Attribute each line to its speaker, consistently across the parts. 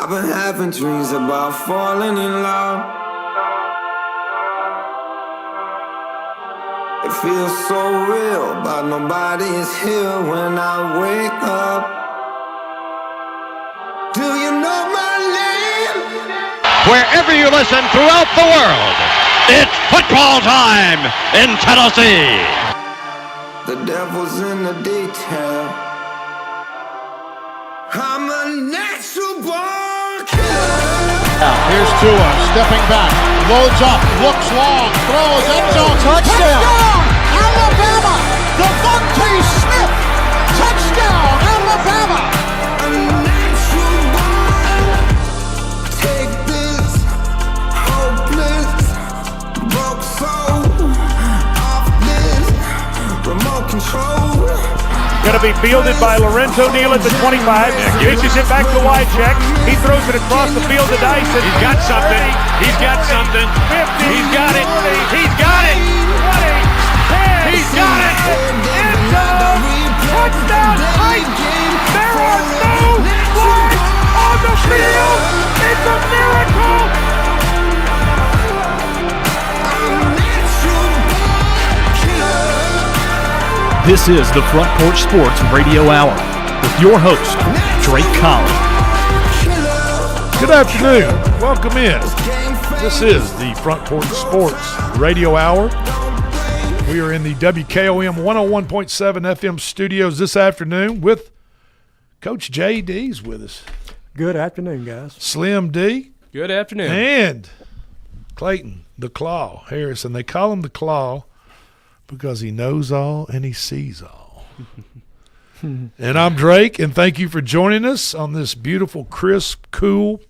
Speaker 1: I've been having dreams about falling in love. It feels so real, but nobody is here when I wake up. Do you know my name?
Speaker 2: Wherever you listen throughout the world, it's football time in Tennessee.
Speaker 1: The devil's in the detail. I'm a natural born killer.
Speaker 3: Here's Tua stepping back, loads up, looks long, throws, end zone, touchdown! Alabama! Devontae Smith! Touchdown, Alabama!
Speaker 1: A natural born. Take this hopeless broke soul off this remote control.
Speaker 4: Going to be fielded by Lorenzo Neal at the 25. Reaches it back to Wycheck. He throws it across the field to Dyson.
Speaker 2: He's got something. He's got something.
Speaker 4: 50.
Speaker 2: He's got it.
Speaker 4: 40,
Speaker 2: He's got it.
Speaker 4: 20, 10.
Speaker 2: He's got it.
Speaker 4: End zone. Touchdown. There are no flags on the field. It's a miracle.
Speaker 5: This is the Front Porch Sports Radio Hour with your host, Drake Collins.
Speaker 3: Good afternoon. Welcome in. This is the Front Porch Sports Radio Hour. We are in the WKOM 101.7 FM studios this afternoon with Coach J.D.'s with us.
Speaker 6: Good afternoon, guys.
Speaker 3: Slim D.
Speaker 7: Good afternoon.
Speaker 3: And Clayton, the Claw Harrison. They call him the Claw because he knows all and he sees all. And I'm Drake, and thank you for joining us on this beautiful, crisp, cool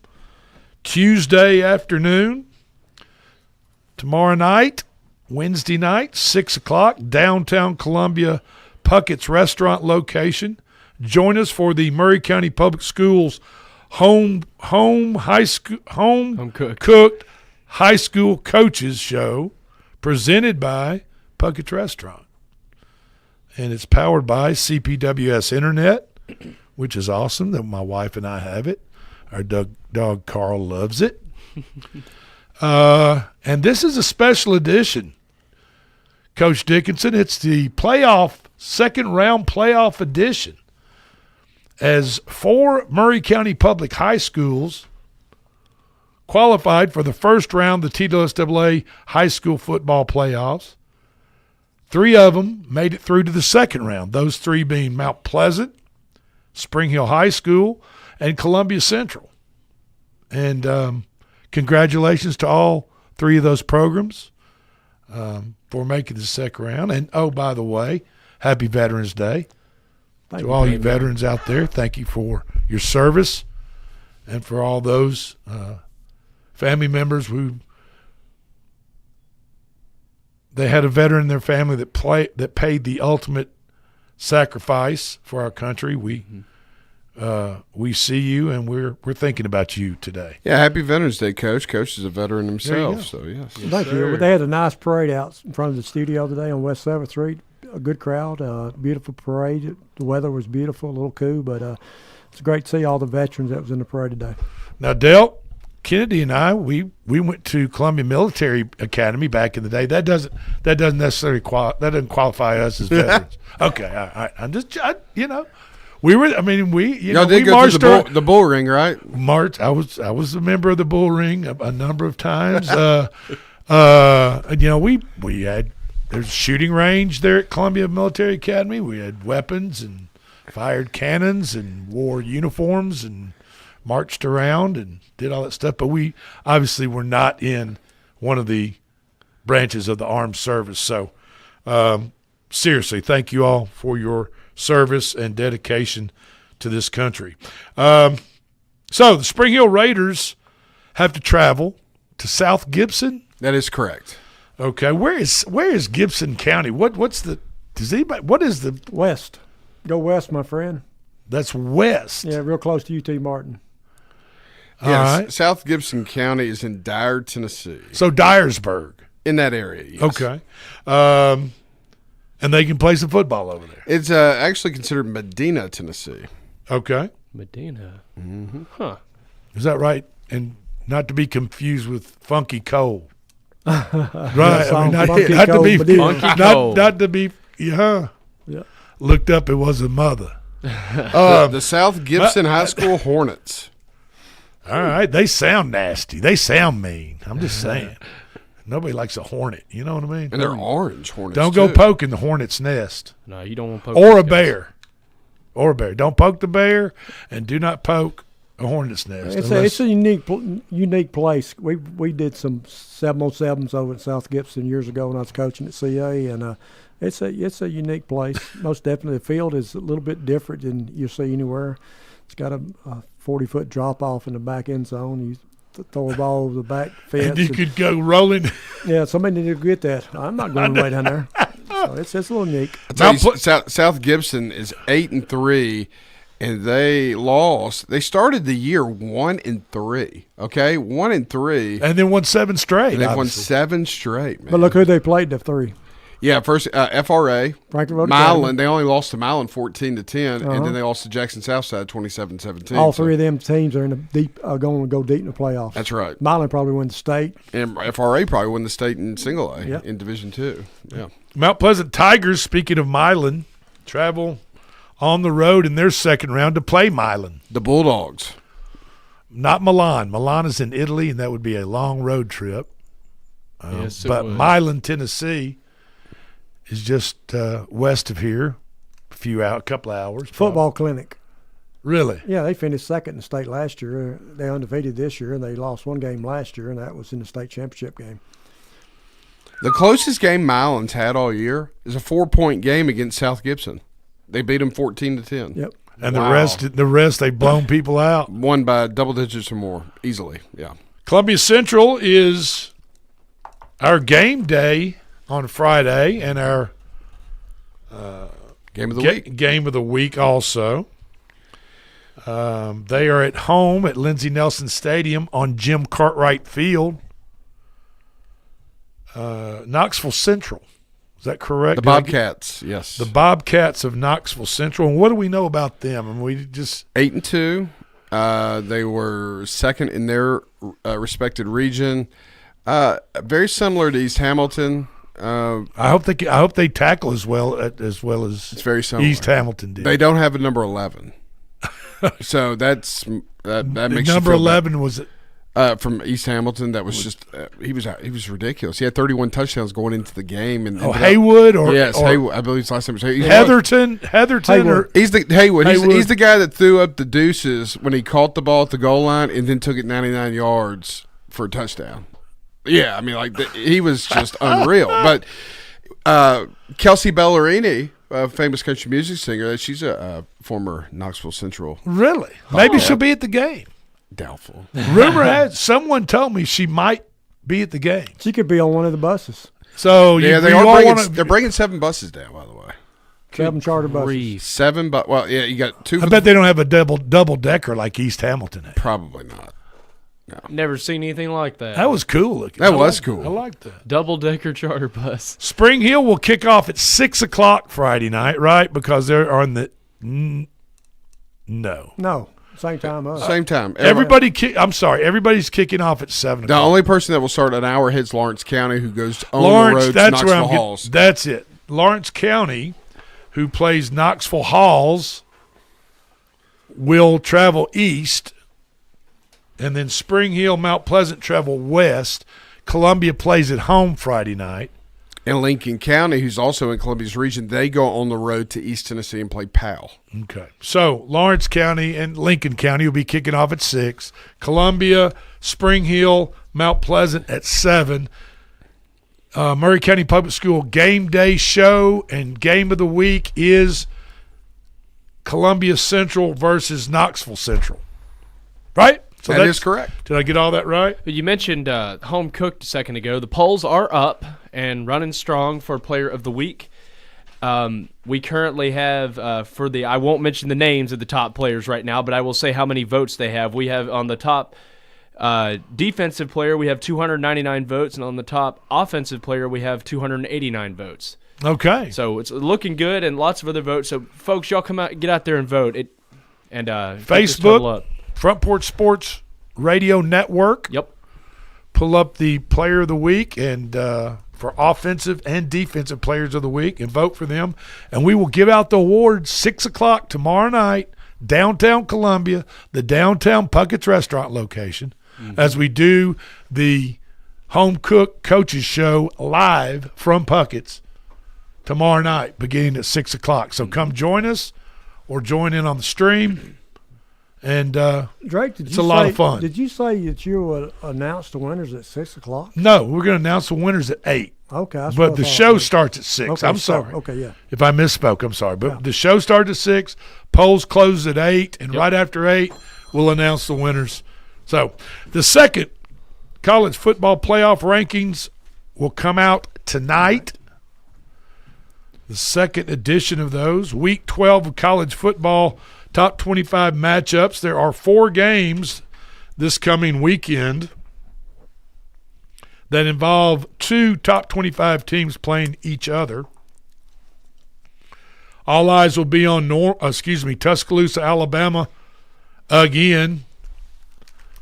Speaker 3: Tuesday afternoon. Tomorrow night, Wednesday night, 6 o'clock, downtown Columbia, Puckett's Restaurant location. Join us for the Murray County Public Schools home cooked high school coaches show presented by Puckett's Restaurant. And it's powered by CPWS Internet, which is awesome that my wife and I have it. Our dog Carl loves it. And this is a special edition, Coach Dickinson. It's the second round playoff edition, as 4 Murray County Public High Schools qualified for the first round of the TWSAA High School Football Playoffs. 3 of them made it through to the second round, those 3 being Mount Pleasant, Spring Hill High School, and Columbia Central. And congratulations to all 3 of those programs for making the second round. And, oh, by the way, happy Veterans Day. To all you veterans out there, thank you for your service, and for all those family members who they had a veteran in their family that paid the ultimate sacrifice for our country. We see you, and we're thinking about you today.
Speaker 8: Yeah, happy Veterans Day, Coach. Coach is a veteran himself, so yes.
Speaker 6: Thank you. They had a nice parade out in front of the studio today on West 7th Street. A good crowd, beautiful parade. The weather was beautiful, a little cool, but it's great to see all the veterans that was in the parade today.
Speaker 3: Now, Dale Kennedy and I, we went to Columbia Military Academy back in the day. That doesn't necessarily qualify us as veterans. Okay, all right. We were. I mean,
Speaker 8: y'all did
Speaker 3: we
Speaker 8: go
Speaker 3: marched
Speaker 8: to the bull ring, right?
Speaker 3: March. I was a member of the bull ring a number of times. We had. There's a shooting range there at Columbia Military Academy. We had weapons and fired cannons and wore uniforms and marched around and did all that stuff. But we obviously were not in one of the branches of the armed service. So seriously, thank you all for your service and dedication to this country. So the Spring Hill Raiders have to travel to South Gibson.
Speaker 8: That is correct.
Speaker 3: Okay, where is Gibson County? What is the
Speaker 6: West? Go west, my friend.
Speaker 3: That's west.
Speaker 6: Yeah, real close to UT Martin.
Speaker 8: Yes,
Speaker 3: right.
Speaker 8: South Gibson County is in Dyer, Tennessee.
Speaker 3: So Dyersburg.
Speaker 8: In that area, yes.
Speaker 3: Okay. And they can play some football over there.
Speaker 8: It's actually considered Medina, Tennessee.
Speaker 3: Okay.
Speaker 7: Medina.
Speaker 8: Mm-hmm.
Speaker 7: Huh.
Speaker 3: Is that right? And not to be confused with Funky Cole. Right. I mean, not to be, yeah. Looked up, it was a mother.
Speaker 8: The South Gibson High School Hornets.
Speaker 3: All right. They sound nasty. They sound mean. I'm just saying. Nobody likes a hornet. You know what I mean?
Speaker 8: And they're orange hornets.
Speaker 3: Don't go poking the hornet's nest.
Speaker 7: No, you don't want to poke.
Speaker 3: Or a bear. Or a bear. Don't poke the bear, and do not poke a hornet's nest.
Speaker 6: It's a unique place. We did some 707s over at South Gibson years ago when I was coaching at CA, and it's a unique place. Most definitely, the field is a little bit different than you see anywhere. It's got a 40-foot drop off in the back end zone. You throw a ball over the back fence.
Speaker 3: And you could go rolling.
Speaker 6: Yeah, somebody need to get that. I'm not going way down there. So it's a little unique.
Speaker 8: South Gibson is 8-3, and they lost. They started the year 1-3. Okay, 1-3,
Speaker 3: and then won 7 straight.
Speaker 8: And they've won 7 straight, man.
Speaker 6: But look who they played the 3.
Speaker 8: Yeah, first FRA,
Speaker 6: Milan.
Speaker 8: Academy. They only lost to Milan 14-10, and then they lost to Jackson Southside 27-17.
Speaker 6: All 3 of them teams are in the deep, going to go deep in the playoffs.
Speaker 8: That's right.
Speaker 6: Milan probably won the state,
Speaker 8: and FRA probably won the state in Single A in Division II. Yeah.
Speaker 3: Mount Pleasant Tigers, speaking of Milan, travel on the road in their second round to play Milan.
Speaker 8: The Bulldogs.
Speaker 3: Not Milan. Milan is in Italy, and that would be a long road trip.
Speaker 7: Yes,
Speaker 3: but Milan, Tennessee, is just west of here, a couple of hours.
Speaker 6: Football clinic.
Speaker 3: Really?
Speaker 6: Yeah, they finished second in the state last year. They undefeated this year, and they lost 1 game last year, and that was in the state championship game.
Speaker 8: The closest game Milan's had all year is a 4-point game against South Gibson. They beat them 14-10.
Speaker 6: Yep.
Speaker 3: And the rest they've blown people out.
Speaker 8: Won by double digits or more easily. Yeah.
Speaker 3: Columbia Central is our game day on Friday, and our
Speaker 8: game of the week.
Speaker 3: Game of the week also. They are at home at Lindsey Nelson Stadium on Jim Cartwright Field. Knoxville Central. Is that correct?
Speaker 8: The Bobcats, yes.
Speaker 3: The Bobcats of Knoxville Central. And what do we know about them? And we just
Speaker 8: 8-2. They were second in their respected region. Very similar to East Hamilton.
Speaker 3: I hope they tackle as well as
Speaker 8: it's very similar.
Speaker 3: East Hamilton did.
Speaker 8: They don't have a number 11, so that makes
Speaker 3: number
Speaker 8: you feel
Speaker 3: 11
Speaker 8: bad.
Speaker 3: was
Speaker 8: from East Hamilton. That was just he was ridiculous. He had 31 touchdowns going into the game. And
Speaker 3: Haywood
Speaker 8: Haywood. I believe his last name was Haywood.
Speaker 3: Heatherton.
Speaker 8: He's the Haywood. He's the guy that threw up the deuces when he caught the ball at the goal line and then took it 99 yards for a touchdown. Yeah, I mean, he was just unreal. But Kelsey Ballerini, a famous country music singer, she's a former Knoxville Central.
Speaker 3: Really? Maybe she'll be at the game.
Speaker 8: Doubtful.
Speaker 3: Rumor has someone told me she might be at the game.
Speaker 6: She could be on one of the buses.
Speaker 3: So
Speaker 8: they're bringing 7 buses down, by the way.
Speaker 6: 7 charter buses.
Speaker 8: 7, but you got 2.
Speaker 3: I bet they don't have a double decker like East Hamilton had.
Speaker 8: Probably not. No.
Speaker 7: Never seen anything like that.
Speaker 3: That was cool looking.
Speaker 8: That was cool.
Speaker 3: I liked that.
Speaker 7: Double-decker charter bus.
Speaker 3: Spring Hill will kick off at 6 o'clock Friday night, right? Because they're on the
Speaker 6: No. Same time.
Speaker 8: Same time.
Speaker 3: Everybody's kicking off at 7 o'clock.
Speaker 8: The only person that will start an hour ahead is Lawrence County, who goes on the road to Knoxville Halls.
Speaker 3: That's it. Lawrence County, who plays Knoxville Halls, will travel east. And then Spring Hill, Mount Pleasant travel west. Columbia plays at home Friday night.
Speaker 8: And Lincoln County, who's also in Columbia's region, they go on the road to East Tennessee and play Powell.
Speaker 3: Okay. So Lawrence County and Lincoln County will be kicking off at 6. Columbia, Spring Hill, Mount Pleasant at 7. Murray County Public School game day show and game of the week is Columbia Central versus Knoxville Central. Right? So
Speaker 8: that is correct.
Speaker 3: Did I get all that right?
Speaker 7: You mentioned home cooked a second ago. The polls are up and running strong for Player of the Week. We currently have I won't mention the names of the top players right now, but I will say how many votes they have. We have on the top defensive player, we have 299 votes, and on the top offensive player, we have 289 votes.
Speaker 3: Okay.
Speaker 7: So it's looking good, and lots of other votes. So folks, y'all get out there and vote. Facebook.
Speaker 3: Front Porch Sports Radio Network.
Speaker 7: Yep.
Speaker 3: Pull up the Player of the Week and for offensive and defensive players of the week and vote for them. And we will give out the awards 6 o'clock tomorrow night, downtown Columbia, the downtown Puckett's Restaurant location, as we do the Home Cook Coaches Show live from Puckett's tomorrow night, beginning at 6 o'clock. So come join us or join in on the stream. And
Speaker 6: Drake,
Speaker 3: it's a lot of fun.
Speaker 6: Did you say that you would announce the winners at 6 o'clock?
Speaker 3: No, we're going to announce the winners at 8.
Speaker 6: Okay. That's
Speaker 3: But
Speaker 6: what
Speaker 3: the
Speaker 6: I thought.
Speaker 3: show starts at 6.
Speaker 6: Okay,
Speaker 3: I'm
Speaker 6: so-
Speaker 3: sorry.
Speaker 6: okay, yeah.
Speaker 3: If I misspoke, I'm sorry. But
Speaker 6: Yeah.
Speaker 3: the show starts at 6. Polls close at 8. And right after 8, we'll announce the winners. So the second college football playoff rankings will come out tonight. The second edition of those. Week 12 of college football top 25 matchups. There are 4 games this coming weekend that involve 2 top 25 teams playing each other. All eyes will be on Tuscaloosa, Alabama again,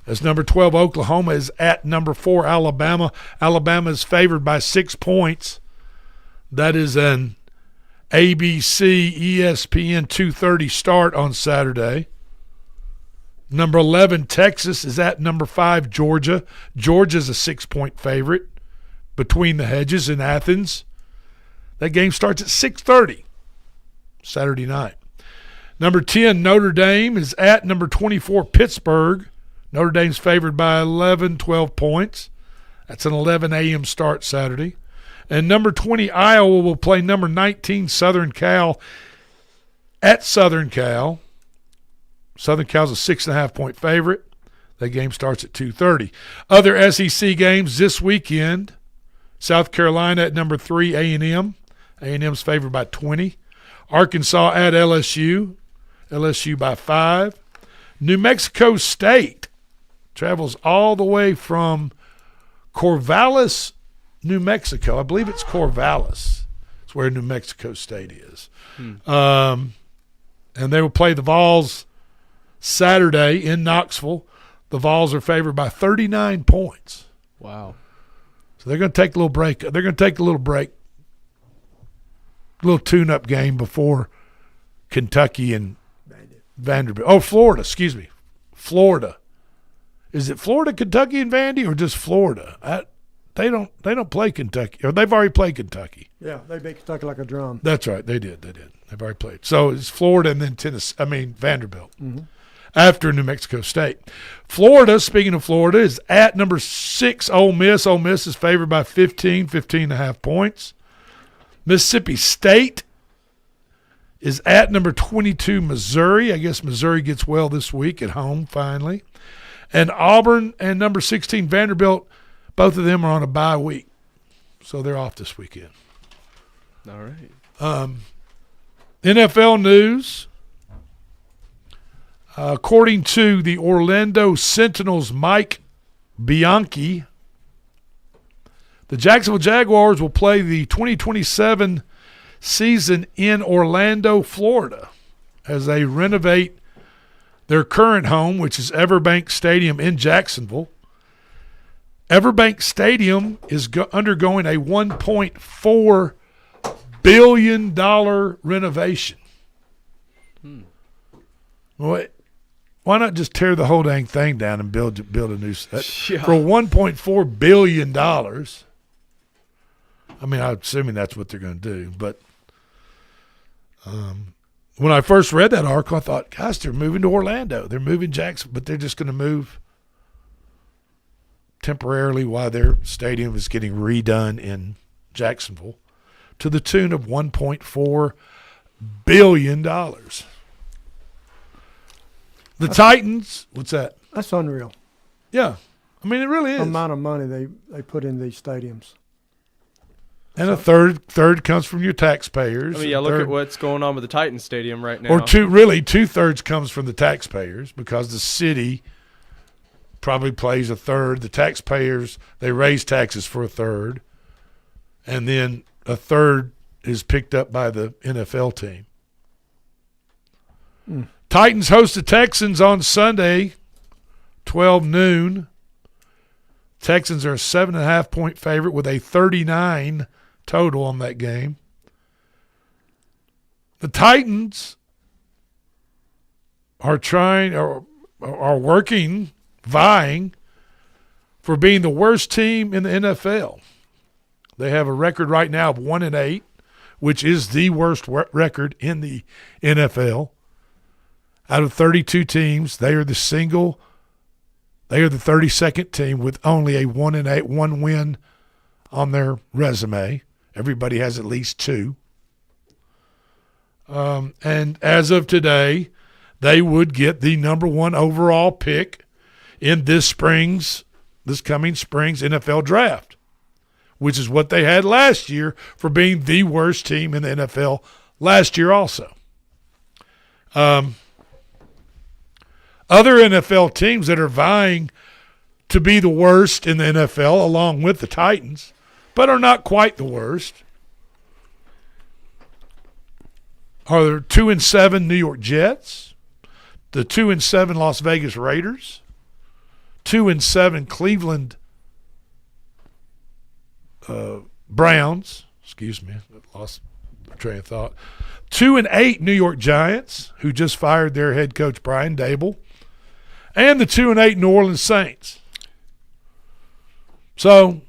Speaker 3: as number 12 Oklahoma is at number 4 Alabama. Alabama is favored by 6 points. That is an ABC, ESPN 2:30 start on Saturday. Number 11 Texas is at number 5 Georgia. Georgia's a 6-point favorite between the hedges in Athens. That game starts at 6:30 Saturday night. Number 10 Notre Dame is at number 24 Pittsburgh. Notre Dame's favored by 11, 12 points. That's an 11 a.m. start Saturday. And number 20 Iowa will play number 19 Southern Cal at Southern Cal. Southern Cal's a 6.5-point favorite. That game starts at 2:30. Other SEC games this weekend: South Carolina at number 3 A&M. A&M's favored by 20. Arkansas at LSU. LSU by 5. New Mexico State travels all the way from Corvallis, New Mexico. I believe it's Corvallis. It's where New Mexico State is. And they will play the Vols Saturday in Knoxville. The Vols are favored by 39 points.
Speaker 7: Wow.
Speaker 3: So they're going to take a little break. They're going to take a little break, a little tune-up game before Kentucky and Vanderbilt. Oh, Florida, excuse me. Florida. Is it Florida, Kentucky, and Vandy, or just Florida? They don't play Kentucky, or they've already played Kentucky.
Speaker 6: Yeah, they beat Kentucky like a drum.
Speaker 3: That's right, they did. They've already played. So it's Florida and then Vanderbilt. After New Mexico State. Florida, speaking of Florida, is at number 6 Ole Miss. Ole Miss is favored by 15.5 points. Mississippi State is at number 22 Missouri. I guess Missouri gets well this week at home finally. And Auburn and number 16 Vanderbilt, both of them are on a bye week. So they're off this weekend.
Speaker 7: All right.
Speaker 3: NFL news. According to the Orlando Sentinel's Mike Bianchi, the Jacksonville Jaguars will play the 2027 season in Orlando, Florida, as they renovate their current home, which is Everbank Stadium in Jacksonville. Everbank Stadium is undergoing a $1.4 billion renovation. Why not just tear the whole dang thing down and build a new set for $1.4 billion? I mean, I'm assuming that's what they're going to do. But when I first read that article, I thought, gosh, they're moving to Orlando. They're moving Jackson, but they're just going to move temporarily while their stadium is getting redone in Jacksonville to the tune of $1.4 billion. The Titans, what's that?
Speaker 6: That's unreal.
Speaker 3: Yeah. I mean, it really is.
Speaker 6: The amount of money they put in these stadiums.
Speaker 3: And a third comes from your taxpayers.
Speaker 7: I mean, yeah, look at what's going on with the Titans Stadium right now.
Speaker 3: Or two-thirds comes from the taxpayers because the city probably plays a third. The taxpayers, they raise taxes for a third. And then a third is picked up by the NFL team. Titans host the Texans on Sunday, 12 noon. Texans are a 7.5-point favorite with a 39 total on that game. The Titans are vying for being the worst team in the NFL. They have a record right now of 1-8, which is the worst record in the NFL. Out of 32 teams, they are the 32nd team with only a 1-8, one win on their resume. Everybody has at least two. And as of today, they would get the number one overall pick in this coming spring's NFL draft, which is what they had last year for being the worst team in the NFL last year also. Other NFL teams that are vying to be the worst in the NFL along with the Titans, but are not quite the worst, are the 2-7 New York Jets, the 2-7 Las Vegas Raiders, 2-7 Cleveland Browns. Excuse me, I lost my train of thought. 2-8 New York Giants, who just fired their head coach Brian Dable, and the 2-8 New Orleans Saints. So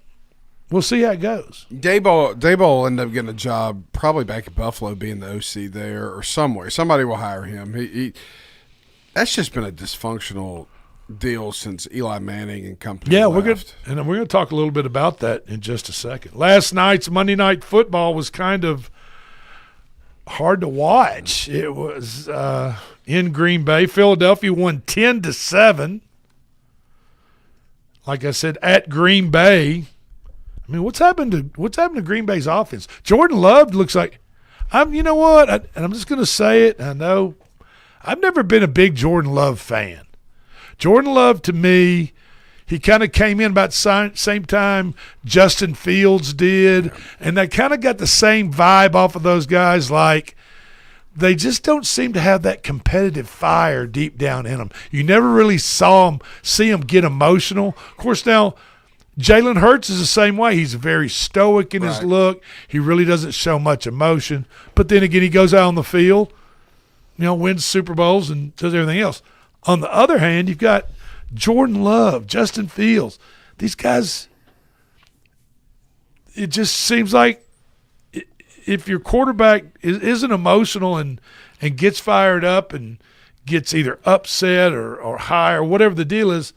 Speaker 3: we'll see how it goes.
Speaker 8: Daboll will end up getting a job probably back at Buffalo, being the OC there or somewhere. Somebody will hire him. That's just been a dysfunctional deal since Eli Manning and company.
Speaker 3: Yeah,
Speaker 8: left.
Speaker 3: we're going to talk a little bit about that in just a second. Last night's Monday Night Football was kind of hard to watch. It was in Green Bay. Philadelphia won 10-7. Like I said, at Green Bay. I mean, what's happened to Green Bay's offense? Jordan Love looks like you know what? And I'm just going to say it. I know I've never been a big Jordan Love fan. Jordan Love, to me, he kind of came in about same time Justin Fields did, and they kind of got the same vibe off of those guys. Like, they just don't seem to have that competitive fire deep down in them. You never really see them get emotional. Of course, now Jalen Hurts is the same way. He's very stoic in his look. He really doesn't show much emotion. But then again, he goes out on the field, wins Super Bowls and does everything else. On the other hand, you've got Jordan Love, Justin Fields. These guys, it just seems like if your quarterback isn't emotional and gets fired up and gets either upset or high or whatever the deal is,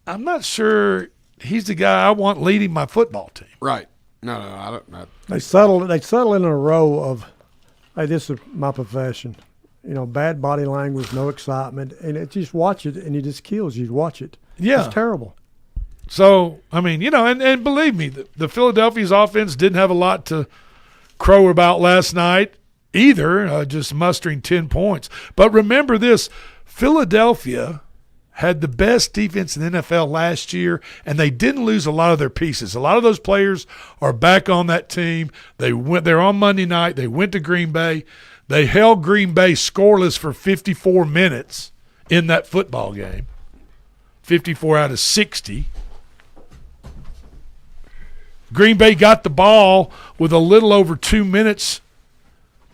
Speaker 3: I'm not sure he's the guy I want leading my football team.
Speaker 8: Right. No, I don't.
Speaker 6: They settle in a row of, hey, this is my profession. Bad body language, no excitement, and it just watch it, and it just kills you. Watch it.
Speaker 3: Yeah.
Speaker 6: It's terrible.
Speaker 3: So, I mean, and believe me, the Philadelphia's offense didn't have a lot to crow about last night either, just mustering 10 points. But remember this, Philadelphia had the best defense in the NFL last year, and they didn't lose a lot of their pieces. A lot of those players are back on that team. They're on Monday night. They went to Green Bay. They held Green Bay scoreless for 54 minutes in that football game, 54 out of 60. Green Bay got the ball with a little over 2 minutes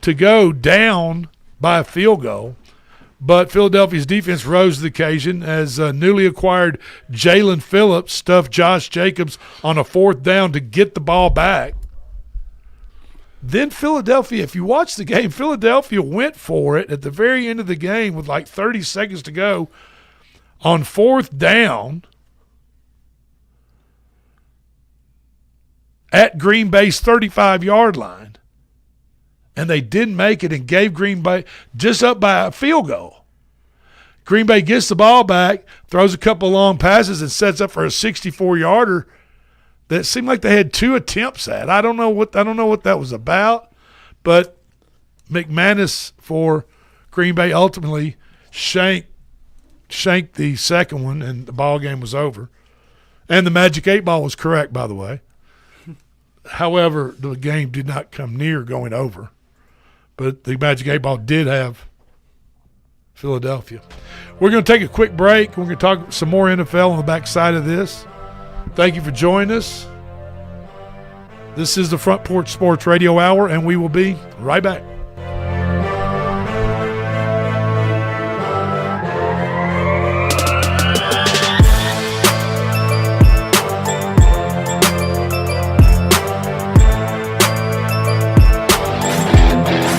Speaker 3: to go, down by a field goal. But Philadelphia's defense rose to the occasion as newly acquired Jalen Phillips stuffed Josh Jacobs on a 4th down to get the ball back. Then Philadelphia, if you watch the game, Philadelphia went for it at the very end of the game with like 30 seconds to go on 4th down at Green Bay's 35-yard line. And they didn't make it and gave Green Bay just up by a field goal. Green Bay gets the ball back, throws a couple long passes, and sets up for a 64-yarder that seemed like they had 2 attempts at. I don't know what that was about, but McManus for Green Bay ultimately shanked the second one, and the ball game was over. And the Magic 8 Ball was correct, by the way. However, the game did not come near going over. But the Magic 8 Ball did have Philadelphia. We're going to take a quick break. We're going to talk some more NFL on the backside of this. Thank you for joining us. This is the Front Porch Sports Radio Hour, and we will be right back.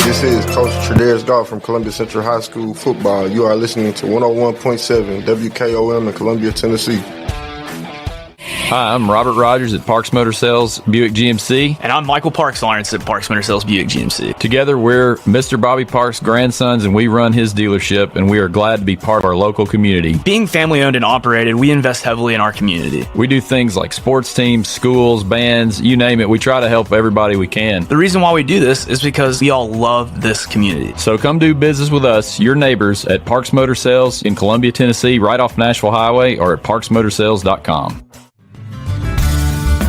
Speaker 9: This is Coach Tredaris Goff from Columbia Central High School football. You are listening to 101.7 WKOM in Columbia, Tennessee.
Speaker 10: Hi, I'm Robert Rogers at Parks Motor Sales Buick GMC.
Speaker 11: And I'm Michael Parks Lawrence at Parks Motor Sales Buick GMC.
Speaker 10: Together, we're Mr. Bobby Parks' grandsons, and we run his dealership, and we are glad to be part of our local community.
Speaker 11: Being family-owned and operated, we invest heavily in our community.
Speaker 10: We do things like sports teams, schools, bands, you name it. We try to help everybody we can.
Speaker 11: The reason why we do this is because we all love this community.
Speaker 10: So come do business with us, your neighbors, at Parks Motor Sales in Columbia, Tennessee, right off Nashville Highway, or at parksmotorsales.com.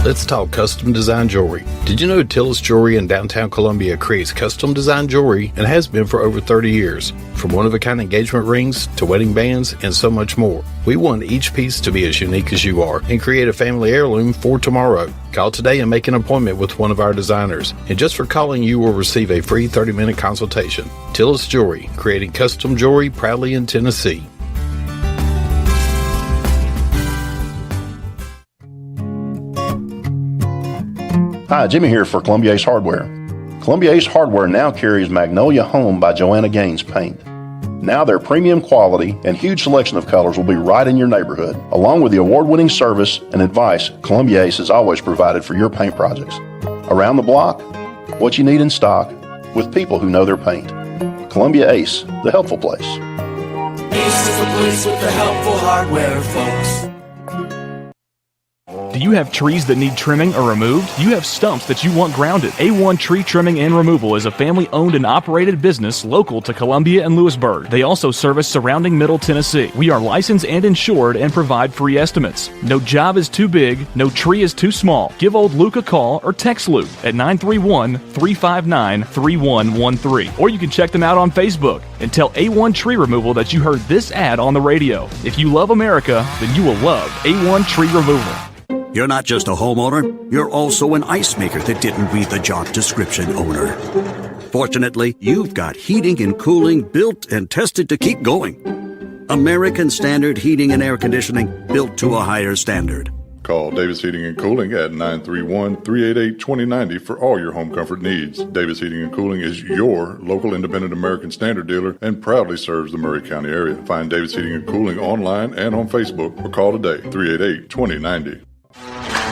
Speaker 12: Let's talk custom design jewelry. Did you know Tillis Jewelry in downtown Columbia creates custom design jewelry and has been for over 30 years? From one-of-a-kind engagement rings to wedding bands and so much more. We want each piece to be as unique as you are and create a family heirloom for tomorrow. Call today and make an appointment with one of our designers. And just for calling, you will receive a free 30-minute consultation. Tillis Jewelry, creating custom jewelry proudly in Tennessee.
Speaker 13: Hi, Jimmy here for Columbia Ace Hardware. Columbia Ace Hardware now carries Magnolia Home by Joanna Gaines paint. Now their premium quality and huge selection of colors will be right in your neighborhood. Along with the award-winning service and advice Columbia Ace has always provided for your paint projects. Around the block, what you need in stock, with people who know their paint. Columbia Ace, the helpful place.
Speaker 14: Ace is the place with the helpful hardware, folks.
Speaker 5: Do you have trees that need trimming or removed? Do you have stumps that you want grounded? A1 Tree Trimming and Removal is a family-owned and operated business local to Columbia and Lewisburg. They also service surrounding Middle Tennessee. We are licensed and insured and provide free estimates. No job is too big, no tree is too small. Give old Luke a call or text Luke at 931-359-3113. Or you can check them out on Facebook and tell A1 Tree Removal that you heard this ad on the radio. If you love America, then you will love A1 Tree Removal.
Speaker 15: You're not just a homeowner, you're also an ice maker that didn't read the job description owner. Fortunately, you've got heating and cooling built and tested to keep going. American Standard Heating and Air Conditioning, built to a higher standard.
Speaker 16: Call Davis Heating and Cooling at 931-388-2090 for all your home comfort needs. Davis Heating and Cooling is your local independent American Standard dealer and proudly serves the Murray County area. Find Davis Heating and Cooling online and on Facebook or call today, 388-2090.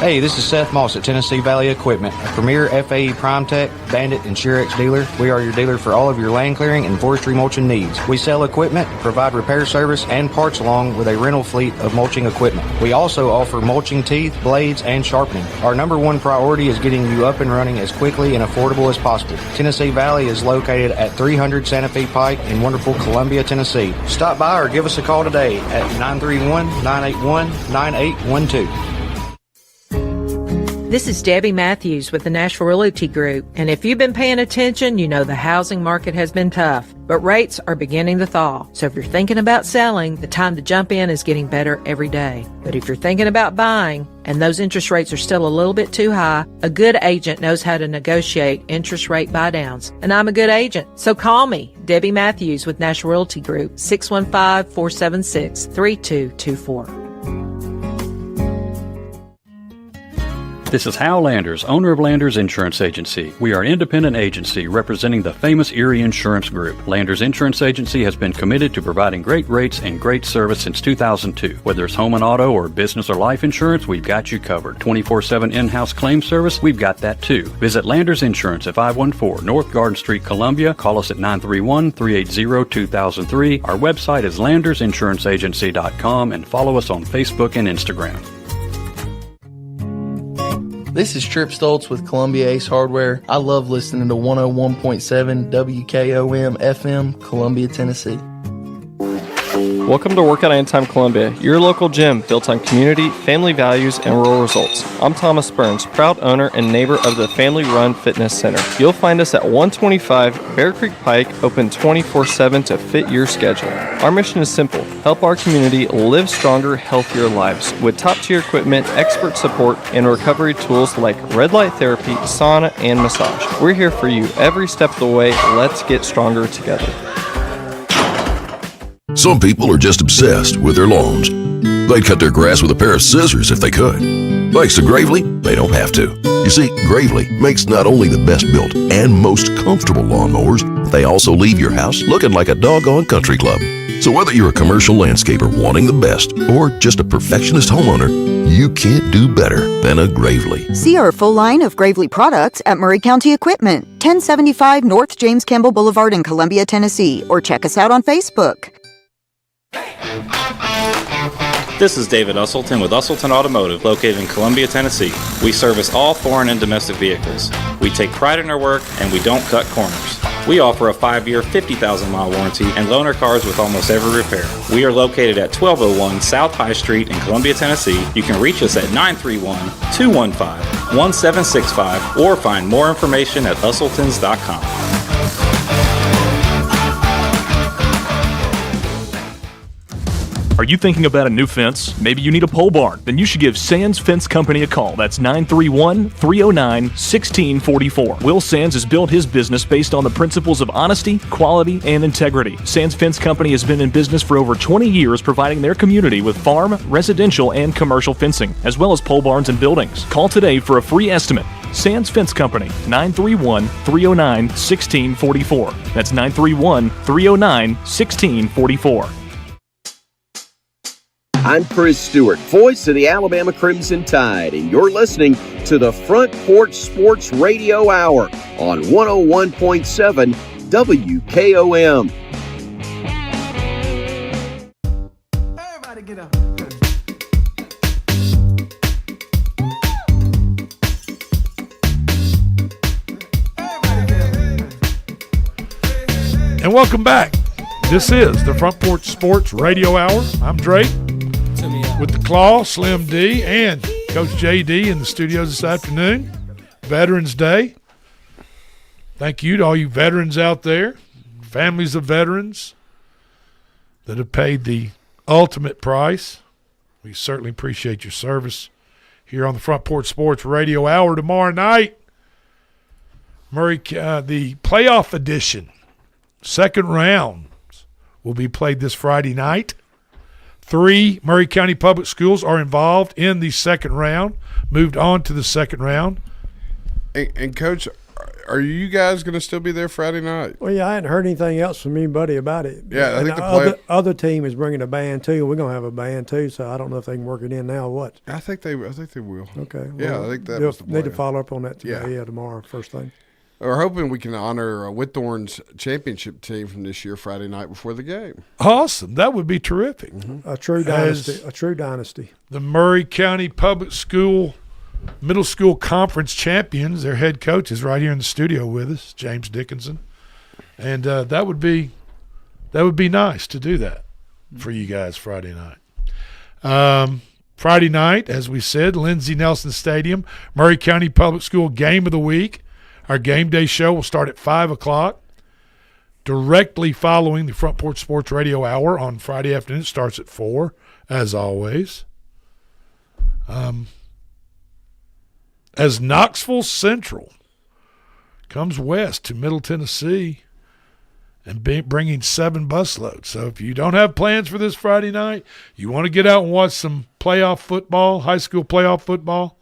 Speaker 17: Hey, this is Seth Moss at Tennessee Valley Equipment, a premier FAE PrimeTech, Bandit, and Surex dealer. We are your dealer for all of your land clearing and forestry mulching needs. We sell equipment, provide repair service, and parts along with a rental fleet of mulching equipment. We also offer mulching teeth, blades, and sharpening. Our number one priority is getting you up and running as quickly and affordable as possible. Tennessee Valley is located at 300 Santa Fe Pike in wonderful Columbia, Tennessee. Stop by or give us a call today at 931-981-9812.
Speaker 18: This is Debbie Matthews with the Nashville Realty Group, and if you've been paying attention, you know the housing market has been tough, but rates are beginning to thaw. So if you're thinking about selling, the time to jump in is getting better every day. But if you're thinking about buying, and those interest rates are still a little bit too high, a good agent knows how to negotiate interest rate buydowns, and I'm a good agent. So call me, Debbie Matthews with Nashville Realty Group, 615-476-3224.
Speaker 19: This is Hal Landers, owner of Landers Insurance Agency. We are an independent agency representing the famous Erie Insurance Group. Landers Insurance Agency has been committed to providing great rates and great service since 2002. Whether it's home and auto or business or life insurance, we've got you covered. 24/7 in-house claim service, we've got that too. Visit Landers Insurance at 514 North Garden Street, Columbia. Call us at 931-380-2003. Our website is landersinsuranceagency.com and follow us on Facebook and Instagram.
Speaker 20: This is Trip Stoltz with Columbia Ace Hardware. I love listening to 101.7 WKOM FM, Columbia, Tennessee.
Speaker 21: Welcome to Workout Anytime Columbia, your local gym built on community, family values, and rural results. I'm Thomas Burns, proud owner and neighbor of the Family Run Fitness Center. You'll find us at 125 Bear Creek Pike, open 24/7 to fit your schedule. Our mission is simple: help our community live stronger, healthier lives with top-tier equipment, expert support, and recovery tools like red light therapy, sauna, and massage. We're here for you every step of the way. Let's get stronger together.
Speaker 22: Some people are just obsessed with their lawns. They'd cut their grass with a pair of scissors if they could. Thanks to Gravely, they don't have to. You see, Gravely makes not only the best built and most comfortable lawnmowers, but they also leave your house looking like a doggone country club. So whether you're a commercial landscaper wanting the best or just a perfectionist homeowner, you can't do better than a Gravely.
Speaker 23: See our full line of Gravely products at Murray County Equipment, 1075 North James Campbell Boulevard in Columbia, Tennessee, or check us out on Facebook.
Speaker 24: This is David Usselton with Usselton Automotive, located in Columbia, Tennessee. We service all foreign and domestic vehicles. We take pride in our work, and we don't cut corners. We offer a 5-year, 50,000-mile warranty and loan our cars with almost every repair. We are located at 1201 South High Street in Columbia, Tennessee. You can reach us at 931-215-1765 or find more information at usseltons.com.
Speaker 5: Are you thinking about a new fence? Maybe you need a pole barn? Then you should give Sands Fence Company a call. That's 931-309-1644. Will Sands has built his business based on the principles of honesty, quality, and integrity. Sands Fence Company has been in business for over 20 years, providing their community with farm, residential, and commercial fencing, as well as pole barns and buildings. Call today for a free estimate. Sands Fence Company, 931-309-1644. That's 931-309-1644.
Speaker 25: I'm Chris Stewart, voice of the Alabama Crimson Tide, and you're listening to the Front Porch Sports Radio Hour on 101.7 WKOM.
Speaker 14: Everybody get up.
Speaker 3: And welcome back. This is the Front Porch Sports Radio Hour. I'm Drake with the Claw, Slim D, and Coach JD in the studios this afternoon. Veterans Day. Thank you to all you veterans out there, families of veterans that have paid the ultimate price. We certainly appreciate your service here on the Front Porch Sports Radio Hour. Tomorrow night, the playoff edition, second round, will be played this Friday night. 3 Murray County Public Schools are involved in the second round, moved on to the second round.
Speaker 8: And Coach, are you guys going to still be there Friday night?
Speaker 6: Well, yeah, I hadn't heard anything else from anybody about it.
Speaker 8: Yeah, I think
Speaker 6: the other team is bringing a band too. We're going to have a band too, so I don't know if they can work it in now or what.
Speaker 8: I think they will.
Speaker 6: Okay.
Speaker 8: Yeah, I think that was the plan.
Speaker 6: Need to follow up on that today, tomorrow, first thing.
Speaker 8: We're hoping we can honor Whitthorne's championship team from this year Friday night before the game.
Speaker 3: Awesome. That would be terrific.
Speaker 6: Mm-hmm. A true dynasty.
Speaker 3: The Murray County Public School Middle School Conference champions, their head coach is right here in the studio with us, James Dickinson. And that would be nice to do that for you guys Friday night. Friday night, as we said, Lindsey Nelson Stadium, Murray County Public School Game of the Week. Our game day show will start at 5 o'clock, directly following the Front Porch Sports Radio Hour on Friday afternoon. It starts at 4, as always. As Knoxville Central comes west to Middle Tennessee and bringing 7 busloads. So if you don't have plans for this Friday night, you want to get out and watch some playoff football, high school playoff football,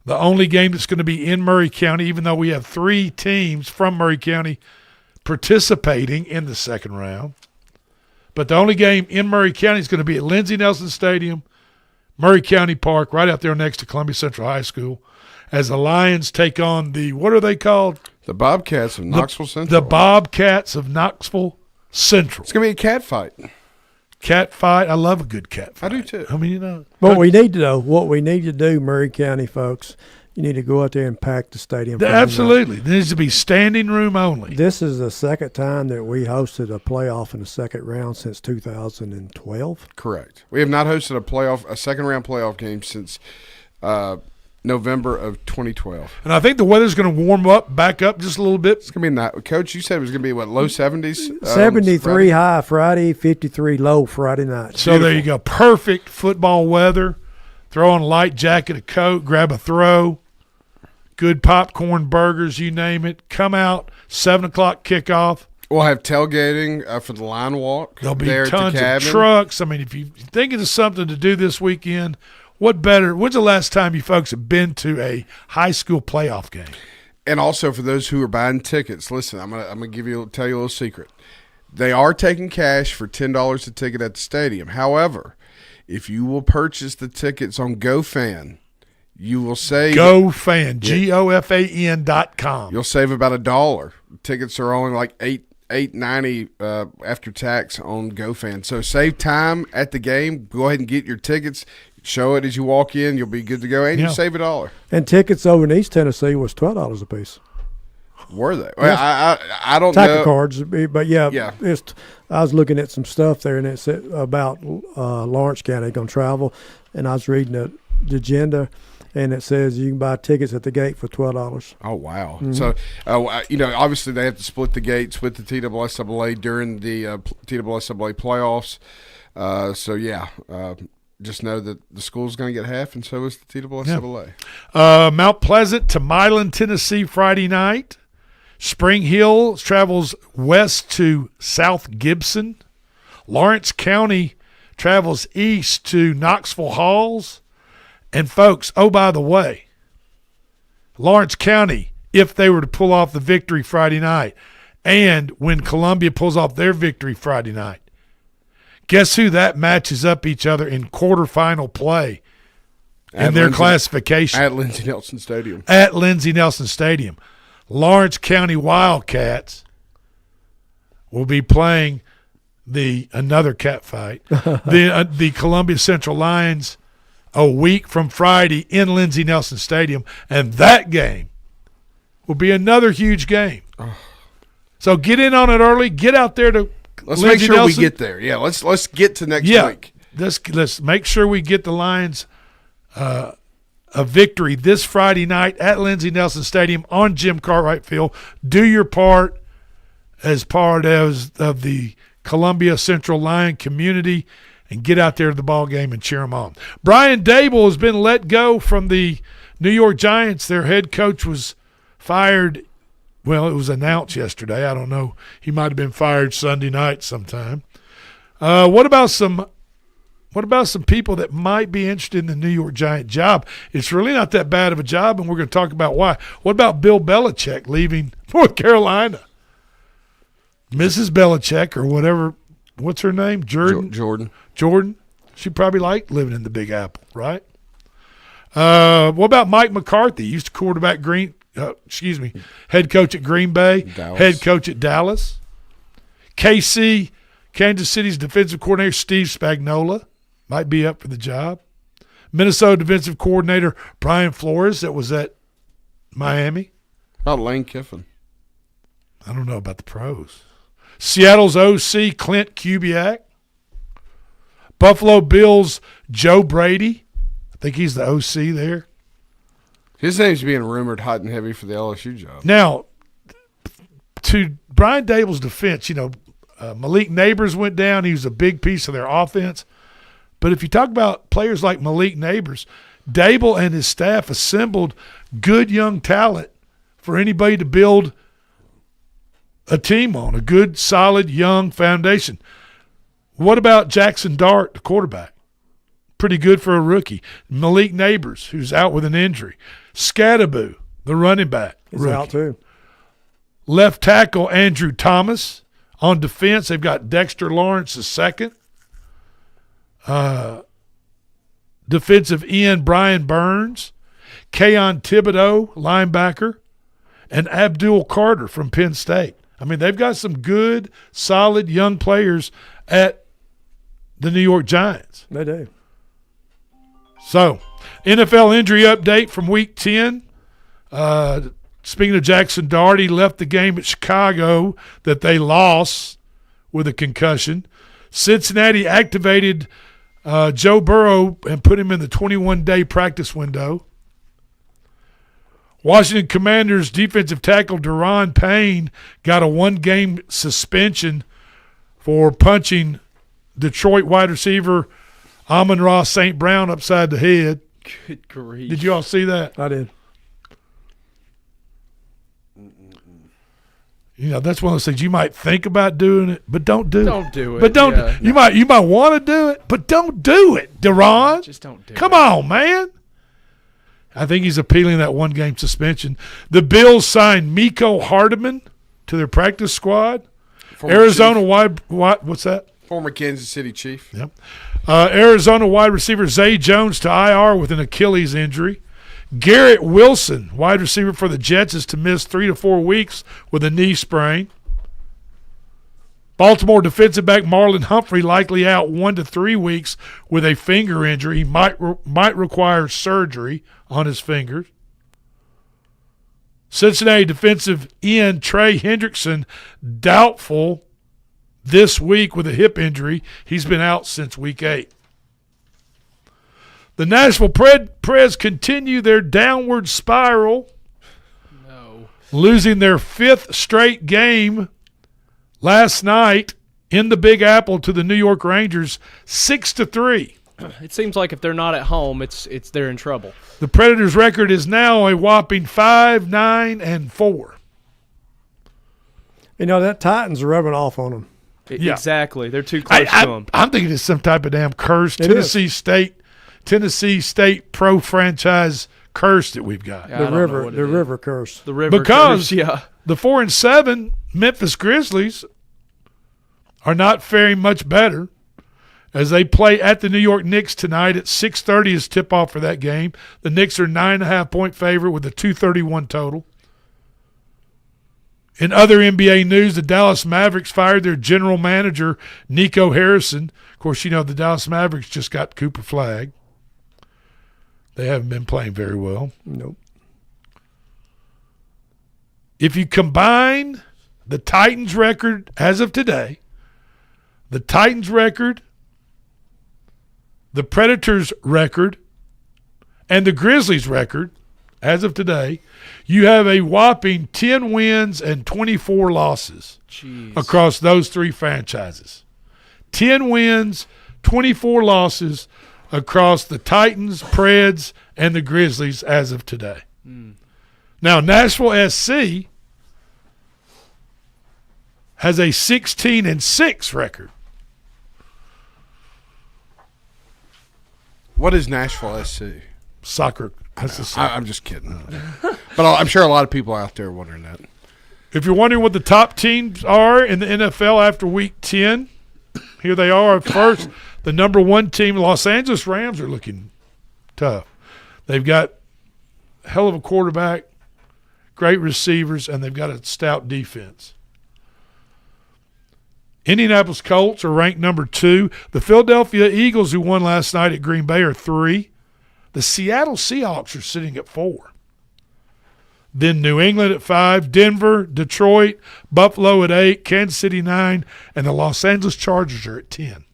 Speaker 3: the only game that's going to be in Murray County, even though we have 3 teams from Murray County participating in the second round. But the only game in Murray County is going to be at Lindsey Nelson Stadium, Murray County Park, right out there next to Columbia Central High School, as the Lions take on what are they called?
Speaker 8: The Bobcats of Knoxville Central.
Speaker 3: The Bobcats of Knoxville Central.
Speaker 8: It's going to be a cat fight.
Speaker 3: Cat fight. I love a good cat fight.
Speaker 8: I do too.
Speaker 3: I mean,
Speaker 6: What we need to do, Murray County folks, you need to go out there and pack the stadium.
Speaker 3: Absolutely. There needs to be standing room only.
Speaker 6: This is the second time that we hosted a playoff in the second round since 2012.
Speaker 8: Correct. We have not hosted a second-round playoff game since November of 2012.
Speaker 3: And I think the weather's going to warm back up just a little bit.
Speaker 8: It's going to be Coach, you said it was going to be, low 70s?
Speaker 6: 73
Speaker 8: Friday?
Speaker 6: high Friday, 53 low Friday night.
Speaker 3: So there you go. Perfect football weather. Throw on a light jacket, a coat, grab a throw. Good popcorn, burgers, you name it. Come out, 7 o'clock kickoff.
Speaker 8: We'll have tailgating for the line walk.
Speaker 3: There'll be
Speaker 8: there
Speaker 3: tons
Speaker 8: at the cabin.
Speaker 3: of trucks. I mean, if you're thinking of something to do this weekend, what better? When's the last time you folks have been to a high school playoff game?
Speaker 8: And also for those who are buying tickets, listen, I'm gonna tell you a little secret. They are taking cash for $10 a ticket at the stadium. However, if you will purchase the tickets on GoFan, you will save
Speaker 3: GoFan, GOFAN.com.
Speaker 8: You'll save about $1. Tickets are only like $8.90 after tax on GoFan. So save time at the game. Go ahead and get your tickets. Show it as you walk in. You'll be good to go, and you save $1.
Speaker 6: And tickets over in East Tennessee was $12 a piece.
Speaker 8: Were they? Well, I don't
Speaker 6: Tacker
Speaker 8: know.
Speaker 6: cards, but yeah. I was looking at some stuff there, and it said about Lawrence County going to travel, and I was reading the agenda, and it says you can buy tickets at the gate for $12.
Speaker 8: Oh, wow.
Speaker 6: Mm-hmm.
Speaker 8: So, obviously they have to split the gates with the TSSAA during the TSSAA playoffs. Just know that the school's going to get half, and so is the TSSAA.
Speaker 3: Mount Pleasant to Milan, Tennessee, Friday night. Spring Hill travels west to South Gibson. Lawrence County travels east to Knoxville Halls. And, folks, oh, by the way, Lawrence County, if they were to pull off the victory Friday night, and when Columbia pulls off their victory Friday night, guess who that matches up each other in quarterfinal play in their classification?
Speaker 8: At Lindsey Nelson Stadium.
Speaker 3: At Lindsey Nelson Stadium. Lawrence County Wildcats will be playing another cat fight, the Columbia Central Lions a week from Friday in Lindsey Nelson Stadium, and that game will be another huge game. So get in on it early. Get out there to
Speaker 8: Let's
Speaker 3: Lindsey
Speaker 8: make sure
Speaker 3: Nelson.
Speaker 8: we get there. Yeah, let's get to next week.
Speaker 3: Let's make sure we get the Lions a victory this Friday night at Lindsey Nelson Stadium on Jim Cartwright Field. Do your part as part of the Columbia Central Lion community and get out there to the ball game and cheer them on. Brian Dable has been let go from the New York Giants. Their head coach was fired. Well, it was announced yesterday. I don't know. He might have been fired Sunday night sometime. What about some people that might be interested in the New York Giant job? It's really not that bad of a job, and we're going to talk about why. What about Bill Belichick leaving North Carolina? Mrs. Belichick or whatever, what's her name?
Speaker 8: Jordan.
Speaker 3: She probably liked living in the Big Apple, right? What about Mike McCarthy? Used to quarterback head coach at Green Bay, head coach at Dallas. KC, Kansas City's defensive coordinator, Steve Spagnuolo, might be up for the job. Minnesota defensive coordinator Brian Flores, that was at Miami.
Speaker 8: How about Lane Kiffin?
Speaker 3: I don't know about the pros. Seattle's OC, Clint Kubiak. Buffalo Bills, Joe Brady. I think he's the OC there.
Speaker 8: His name's being rumored hot and heavy for the LSU job.
Speaker 3: Now, to Brian Dable's defense, Malik Neighbors went down. He was a big piece of their offense. But if you talk about players like Malik Neighbors, Dable and his staff assembled good young talent for anybody to build a team on, a good, solid, young foundation. What about Jackson Dart, the quarterback? Pretty good for a rookie. Malik Neighbors, who's out with an injury. Scattaboo, the running back.
Speaker 6: He's out too.
Speaker 3: Left tackle Andrew Thomas. On defense, they've got Dexter Lawrence II. Defensive end Brian Burns. Keon Thibodeau, linebacker. And Abdul Carter from Penn State. I mean, they've got some good, solid young players at the New York Giants.
Speaker 6: They do.
Speaker 3: So, NFL injury update from Week 10. Speaking of Jackson Dart, he left the game at Chicago that they lost with a concussion. Cincinnati activated Joe Burrow and put him in the 21-day practice window. Washington Commanders defensive tackle Deron Payne got a 1-game suspension for punching Detroit wide receiver Amon-Ra St. Brown upside the head.
Speaker 1: Good grief.
Speaker 3: Did you all see that?
Speaker 6: I did.
Speaker 3: You know, that's one of those things you might think about doing it, but don't do it.
Speaker 1: Don't do it.
Speaker 3: But don't.
Speaker 1: Yeah,
Speaker 3: you might want to do it, but don't do it, Deron.
Speaker 1: Just don't do it.
Speaker 3: Come on, man. I think he's appealing that 1-game suspension. The Bills signed Miko Hardeman to their practice squad. Arizona what's that?
Speaker 8: Former Kansas City Chief.
Speaker 3: Yep. Arizona wide receiver Zay Jones to IR with an Achilles injury. Garrett Wilson, wide receiver for the Jets, is to miss 3 to 4 weeks with a knee sprain. Baltimore defensive back Marlon Humphrey likely out 1 to 3 weeks with a finger injury. He might require surgery on his fingers. Cincinnati defensive end Trey Hendrickson doubtful this week with a hip injury. He's been out since week 8. The Nashville Preds continue their downward spiral, losing their 5th straight game last night in the Big Apple to the New York Rangers, 6-3.
Speaker 1: It seems like if they're not at home, they're in trouble.
Speaker 3: The Predators' record is now a whopping 5-9-4.
Speaker 6: You know, that Titans are rubbing off on them.
Speaker 3: Yeah.
Speaker 1: Exactly. They're too close to them.
Speaker 3: I'm thinking it's some type of damn curse. Tennessee State pro franchise curse that we've got.
Speaker 6: The river curse.
Speaker 1: The river
Speaker 3: because
Speaker 1: curse, yeah.
Speaker 3: The 4-7 Memphis Grizzlies are not faring much better as they play at the New York Knicks tonight at 6:30 is tip-off for that game. The Knicks are 9.5-point favorite with a 231 total. In other NBA news, the Dallas Mavericks fired their general manager, Nico Harrison. Of course, you know the Dallas Mavericks just got Cooper Flagg. They haven't been playing very well.
Speaker 6: Nope.
Speaker 3: If you combine the Titans record as of today, the Titans record, the Predators record, and the Grizzlies record as of today, you have a whopping 10 wins and 24 losses across those 3 franchises. 10 wins, 24 losses across the Titans, Preds, and the Grizzlies as of today. Now, Nashville SC has a 16-6 record.
Speaker 8: What is Nashville SC?
Speaker 3: Soccer.
Speaker 8: I'm just kidding. But I'm sure a lot of people out there are wondering that.
Speaker 3: If you're wondering what the top teams are in the NFL after Week 10, here they are. First, the number 1 team, Los Angeles Rams, are looking tough. They've got a hell of a quarterback, great receivers, and they've got a stout defense. Indianapolis Colts are ranked number 2. The Philadelphia Eagles, who won last night at Green Bay, are 3. The Seattle Seahawks are sitting at 4. Then New England at 5, Denver, Detroit, Buffalo at 8, Kansas City 9, and the Los Angeles Chargers are at 10.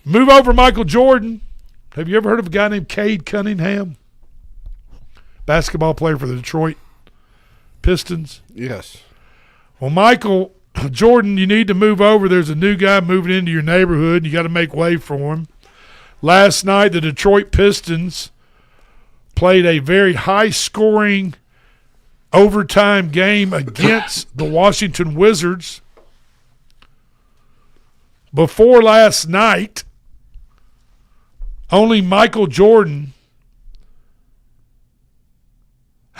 Speaker 3: Move over Michael Jordan. Have you ever heard of a guy named Cade Cunningham? Basketball player for the Detroit Pistons.
Speaker 8: Yes.
Speaker 3: Well, Michael Jordan, you need to move over. There's a new guy moving into your neighborhood. You got to make way for him. Last night, the Detroit Pistons played a very high-scoring overtime game against the Washington Wizards. Before last night, only Michael Jordan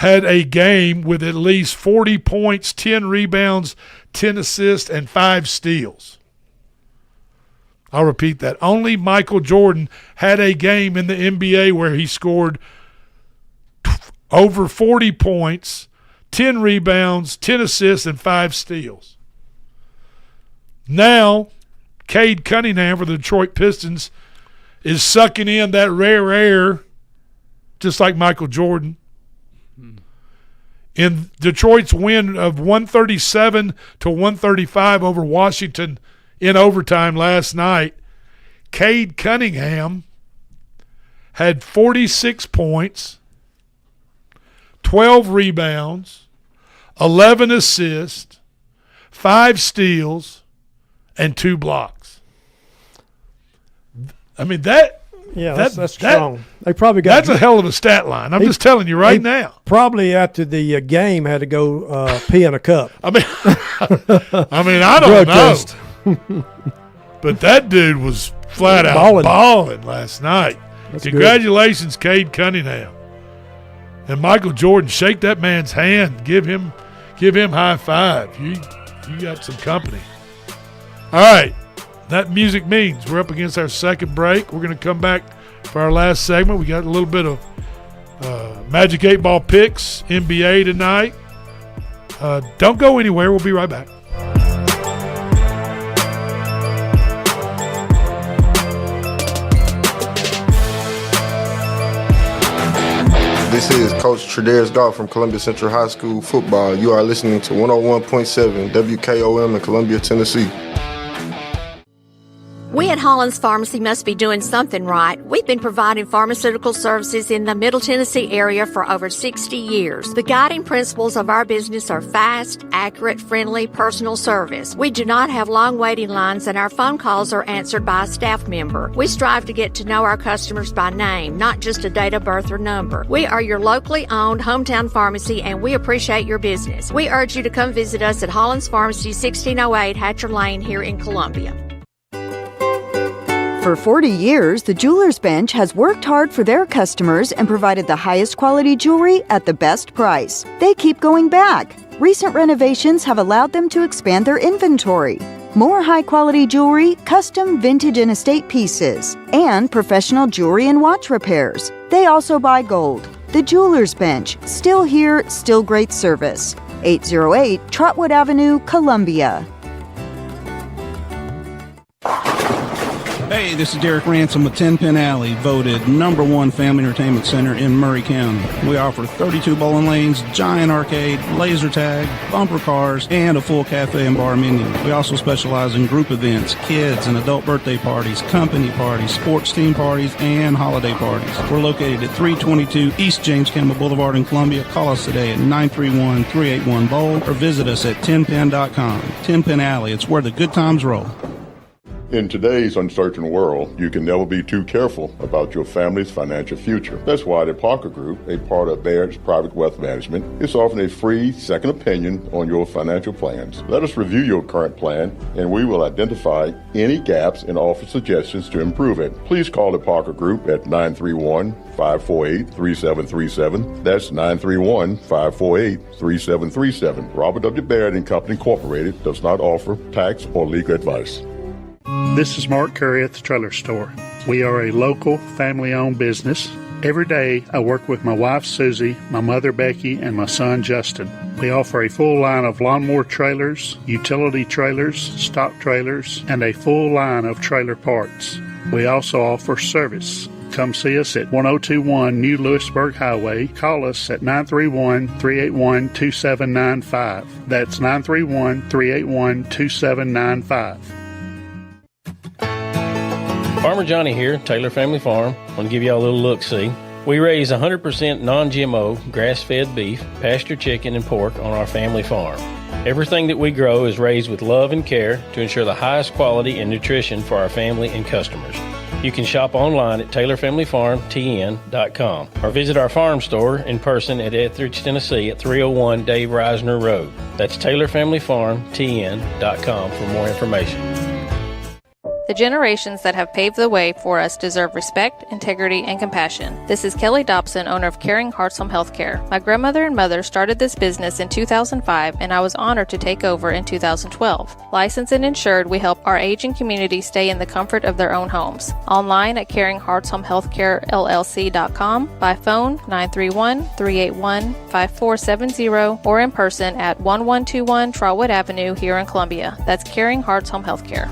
Speaker 3: had a game with at least 40 points, 10 rebounds, 10 assists, and 5 steals. I'll repeat that. Only Michael Jordan had a game in the NBA where he scored over 40 points, 10 rebounds, 10 assists, and 5 steals. Now, Cade Cunningham for the Detroit Pistons is sucking in that rare air, just like Michael Jordan. In Detroit's win of 137-135 over Washington in overtime last night, Cade Cunningham had 46 points, 12 rebounds, 11 assists, 5 steals, and 2 blocks. I mean, that's
Speaker 6: strong. They probably got
Speaker 3: that's a hell of a stat line. I'm just telling you right now.
Speaker 6: Probably after the game had to go pee in a cup.
Speaker 3: I don't know. But that dude was flat out balling last night.
Speaker 6: That's
Speaker 3: Congratulations, Cade Cunningham. And Michael Jordan, shake that man's hand. Give him high five. You got some company. All right. That music means we're up against our second break. We're going to come back for our last segment. We got a little bit of Magic 8 Ball picks, NBA tonight. Don't go anywhere. We'll be right back.
Speaker 2: This is Coach Tredaris Goff from Columbia Central High School football. You are listening to 101.7 WKOM in Columbia, Tennessee.
Speaker 4: We at Hollins Pharmacy must be doing something right. We've been providing pharmaceutical services in the Middle Tennessee area for over 60 years. The guiding principles of our business are fast, accurate, friendly, personal service. We do not have long waiting lines, and our phone calls are answered by a staff member. We strive to get to know our customers by name, not just a date of birth or number. We are your locally owned hometown pharmacy, and we appreciate your business. We urge you to come visit us at Hollins Pharmacy, 1608 Hatcher Lane here in Columbia.
Speaker 23: For 40 years, the Jewelers Bench has worked hard for their customers and provided the highest quality jewelry at the best price. They keep going back. Recent renovations have allowed them to expand their inventory. More high-quality jewelry, custom vintage and estate pieces, and professional jewelry and watch repairs. They also buy gold. The Jewelers Bench, still here, still great service. 808 Trotwood Avenue, Columbia.
Speaker 7: Hey, this is Derek Ransom with 10 Pin Alley, voted #1 family entertainment center in Murray County. We offer 32 bowling lanes, giant arcade, laser tag, bumper cars, and a full cafe and bar menu. We also specialize in group events, kids and adult birthday parties, company parties, sports team parties, and holiday parties. We're located at 322 East James Campbell Boulevard in Columbia. Call us today at 931-381-BOWL or visit us at 10pin.com. 10 Pin Alley, it's where the good times roll.
Speaker 16: In today's uncertain world, you can never be too careful about your family's financial future. That's why the Parker Group, a part of Baird's Private Wealth Management, is offering a free second opinion on your financial plans. Let us review your current plan, and we will identify any gaps and offer suggestions to improve it. Please call the Parker Group at 931-548-3737. That's 931-548-3737. Robert W. Baird & Company Incorporated does not offer tax or legal advice.
Speaker 9: This is Mark Curry at the Trailer Store. We are a local, family-owned business. Every day, I work with my wife, Susie, my mother, Becky, and my son, Justin. We offer a full line of lawnmower trailers, utility trailers, stock trailers, and a full line of trailer parts. We also offer service. Come see us at 1021 New Lewisburg Highway. Call us at 931-381-2795. That's 931-381-2795.
Speaker 11: Farmer Johnny here, Taylor Family Farm. I want to give y'all a little look-see. We raise 100% non-GMO, grass-fed beef, pasture chicken, and pork on our family farm. Everything that we grow is raised with love and care to ensure the highest quality and nutrition for our family and customers. You can shop online at TaylorFamilyFarmTN.com or visit our farm store in person at Etheridge, Tennessee at 301 Dave Reisner Road. That's TaylorFamilyFarmTN.com for more information.
Speaker 26: The generations that have paved the way for us deserve respect, integrity, and compassion. This is Kelly Dobson, owner of Caring Hearts Home Healthcare. My grandmother and mother started this business in 2005, and I was honored to take over in 2012. Licensed and insured, we help our aging community stay in the comfort of their own homes. Online at CaringHeartsHomeHealthCareLLC.com, by phone 931-381-5470, or in person at 1121 Trotwood Avenue here in Columbia. That's Caring Hearts Home Healthcare.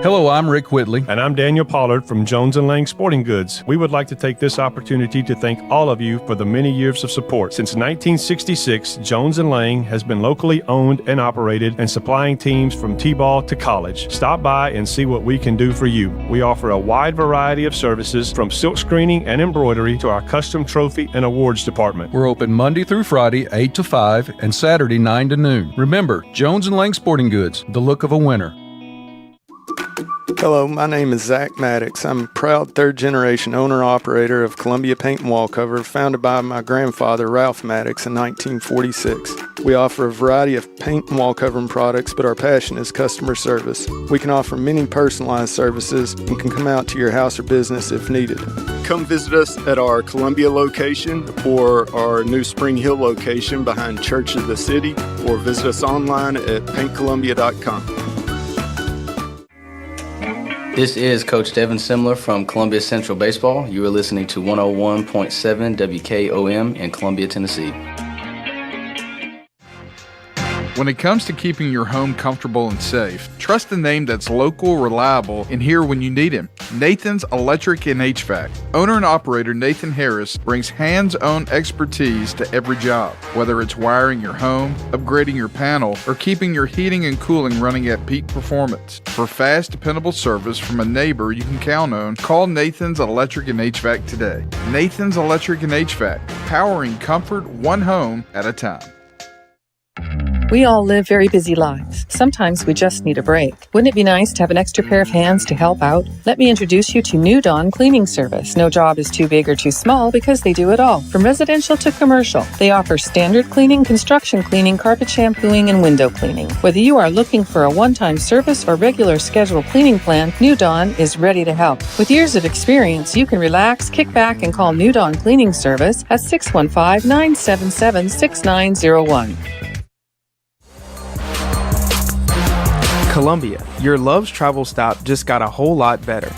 Speaker 10: Hello, I'm Rick Whitley.
Speaker 12: And I'm Daniel Pollard from Jones & Lang Sporting Goods. We would like to take this opportunity to thank all of you for the many years of support. Since 1966, Jones & Lang has been locally owned and operated and supplying teams from T-ball to college. Stop by and see what we can do for you. We offer a wide variety of services from silk screening and embroidery to our custom trophy and awards department.
Speaker 10: We're open Monday through Friday, 8 to 5, and Saturday, 9 to noon. Remember, Jones & Lang Sporting Goods, the look of a winner.
Speaker 13: Hello, my name is Zach Maddox. I'm a proud third-generation owner-operator of Columbia Paint and Wallcover, founded by my grandfather, Ralph Maddox, in 1946. We offer a variety of paint and wallcovering products, but our passion is customer service. We can offer many personalized services and can come out to your house or business if needed. Come visit us at our Columbia location or our new Spring Hill location behind Church of the City, or visit us online at paintcolumbia.com.
Speaker 20: This is Coach Devin Simler from Columbia Central Baseball. You are listening to 101.7 WKOM in Columbia, Tennessee.
Speaker 8: When it comes to keeping your home comfortable and safe, trust the name that's local, reliable, and here when you need him. Nathan's Electric and HVAC. Owner and operator Nathan Harris brings hands-on expertise to every job. Whether it's wiring your home, upgrading your panel, or keeping your heating and cooling running at peak performance. For fast, dependable service from a neighbor you can count on, call Nathan's Electric and HVAC today. Nathan's Electric and HVAC, powering comfort one home at a time.
Speaker 15: We all live very busy lives. Sometimes we just need a break. Wouldn't it be nice to have an extra pair of hands to help out? Let me introduce you to New Dawn Cleaning Service. No job is too big or too small because they do it all, from residential to commercial. They offer standard cleaning, construction cleaning, carpet shampooing, and window cleaning. Whether you are looking for a one-time service or regular scheduled cleaning plan, New Dawn is ready to help. With years of experience, you can relax, kick back, and call New Dawn Cleaning Service at 615-977-6901.
Speaker 17: Columbia, your Love's travel stop just got a whole lot better.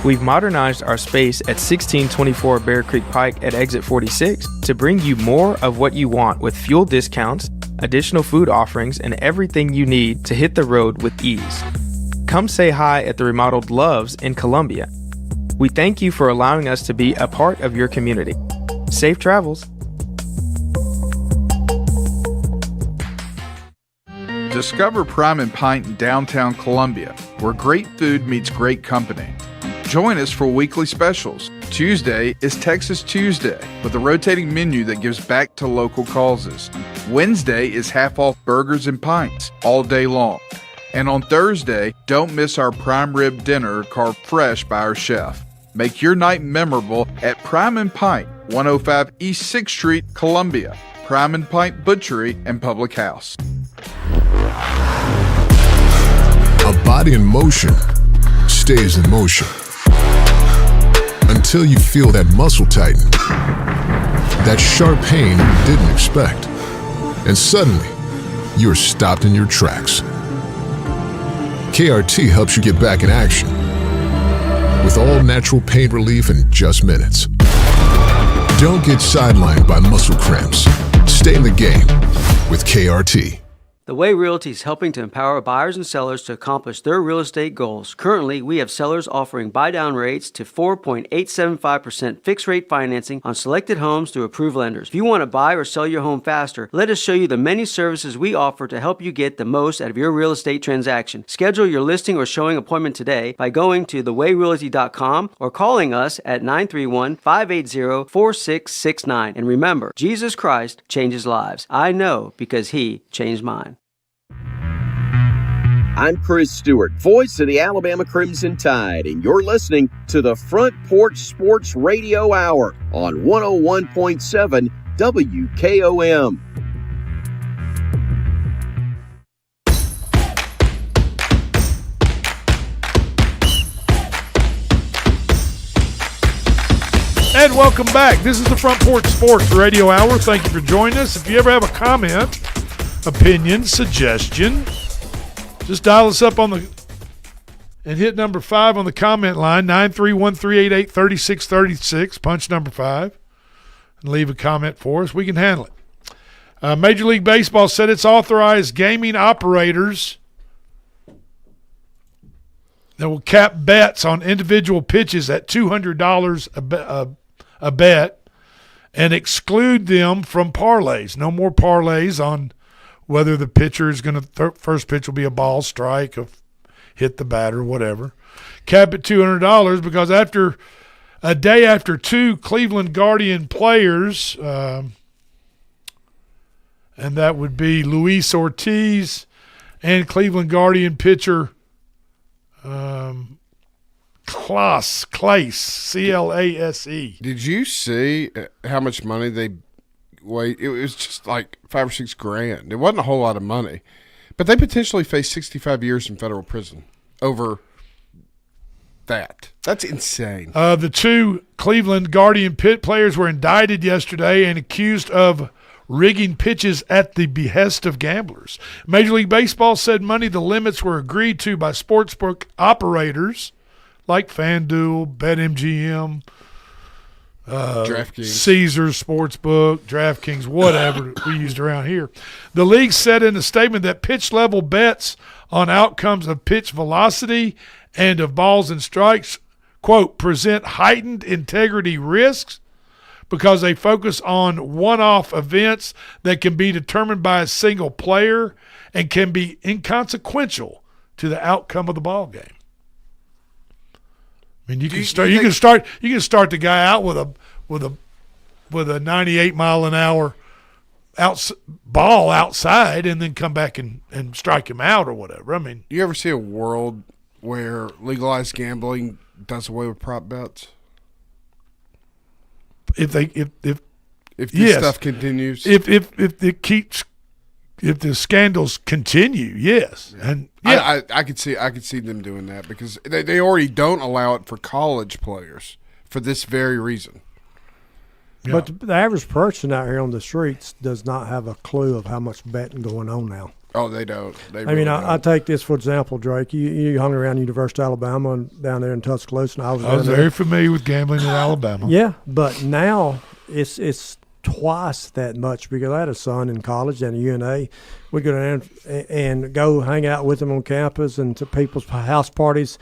Speaker 17: We've modernized our space at 1624 Bear Creek Pike at exit 46 to bring you more of what you want with fuel discounts, additional food offerings, and everything you need to hit the road with ease. Come say hi at the remodeled Love's in Columbia. We thank you for allowing us to be a part of your community. Safe travels.
Speaker 8: Discover Prime and Pint in downtown Columbia, where great food meets great company. Join us for weekly specials. Tuesday is Texas Tuesday, with a rotating menu that gives back to local causes. Wednesday is half-off burgers and pints all day long. And on Thursday, don't miss our prime rib dinner carved fresh by our chef. Make your night memorable at Prime and Pint, 105 East 6th Street, Columbia. Prime and Pint Butchery and Public House.
Speaker 18: A body in motion stays in motion until you feel that muscle tighten, that sharp pain you didn't expect, and suddenly you're stopped in your tracks. KRT helps you get back in action with all natural pain relief in just minutes. Don't get sidelined by muscle cramps. Stay in the game with KRT.
Speaker 27: The Way Realty is helping to empower buyers and sellers to accomplish their real estate goals. Currently, we have sellers offering buy-down rates to 4.875% fixed-rate financing on selected homes through approved lenders. If you want to buy or sell your home faster, let us show you the many services we offer to help you get the most out of your real estate transaction. Schedule your listing or showing appointment today by going to thewayrealty.com or calling us at 931-580-4669. And remember, Jesus Christ changes lives. I know because He changed mine.
Speaker 25: I'm Chris Stewart, voice of the Alabama Crimson Tide, and you're listening to the Front Porch Sports Radio Hour on 101.7 WKOM.
Speaker 3: And welcome back. This is the Front Porch Sports Radio Hour. Thank you for joining us. If you ever have a comment, opinion, suggestion, just dial us up and hit number 5 on the comment line, 931-388-3636, punch number 5, and leave a comment for us. We can handle it. Major League Baseball said it's authorized gaming operators that will cap bets on individual pitches at $200 a bet and exclude them from parlays. No more parlays on whether the pitcher is going to first pitch will be a ball, strike, or hit the batter, whatever. Cap at $200 because after a day after two Cleveland Guardian players, and that would be Luis Ortiz and Cleveland Guardian pitcher Clase, C-L-A-S-E.
Speaker 8: Did you see how much money they weighed? It was just like $5 or $6 grand. It wasn't a whole lot of money, but they potentially face 65 years in federal prison over that. That's insane.
Speaker 3: The two Cleveland Guardian pit players were indicted yesterday and accused of rigging pitches at the behest of gamblers. Major League Baseball said the limits were agreed to by sportsbook operators like FanDuel, BetMGM,
Speaker 8: DraftKings,
Speaker 3: Caesars Sportsbook, DraftKings, whatever we used around here. The league said in a statement that pitch level bets on outcomes of pitch velocity and of balls and strikes, quote, present heightened integrity risks because they focus on one-off events that can be determined by a single player and can be inconsequential to the outcome of the ball game. I mean, you can start the guy out with a 98 mile an hour ball outside and then come back and strike him out or whatever. I mean,
Speaker 8: you ever see a world where legalized gambling does away with prop bets? If this stuff continues,
Speaker 3: if the scandals continue, yes, and yeah.
Speaker 8: I could see them doing that because they already don't allow it for college players for this very reason.
Speaker 6: Yeah. But the average person out here on the streets does not have a clue of how much betting going on now.
Speaker 8: Oh, they don't.
Speaker 6: I take this for example, Drake. You hung around University of Alabama and down there in Tuscaloosa. And
Speaker 3: I was very familiar with gambling in Alabama.
Speaker 6: Yeah, but now it's twice that much because I had a son in college and at UNA. We go down and go hang out with them on campus and to people's house parties.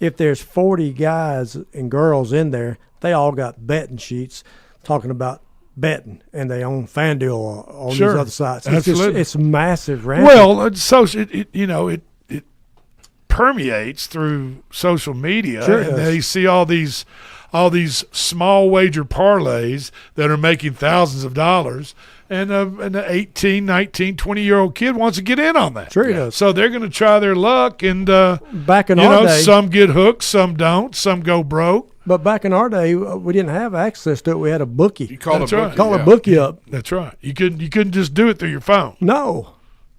Speaker 6: If there's 40 guys and girls in there, they all got betting sheets talking about betting, and they own FanDuel or on these other sites. It's massive rampant.
Speaker 3: Well, it permeates through social media, and they see all these small wager parlays that are making thousands of dollars, and an 18, 19, 20-year-old kid wants to get in on that.
Speaker 6: Sure he does.
Speaker 3: So they're going to try their luck, and
Speaker 6: back in our day,
Speaker 3: some get hooked, some don't, some go broke.
Speaker 6: But back in our day, we didn't have access to it. We had a bookie.
Speaker 8: You call
Speaker 6: a bookie up.
Speaker 3: That's right. You couldn't just do it through your phone.
Speaker 6: No,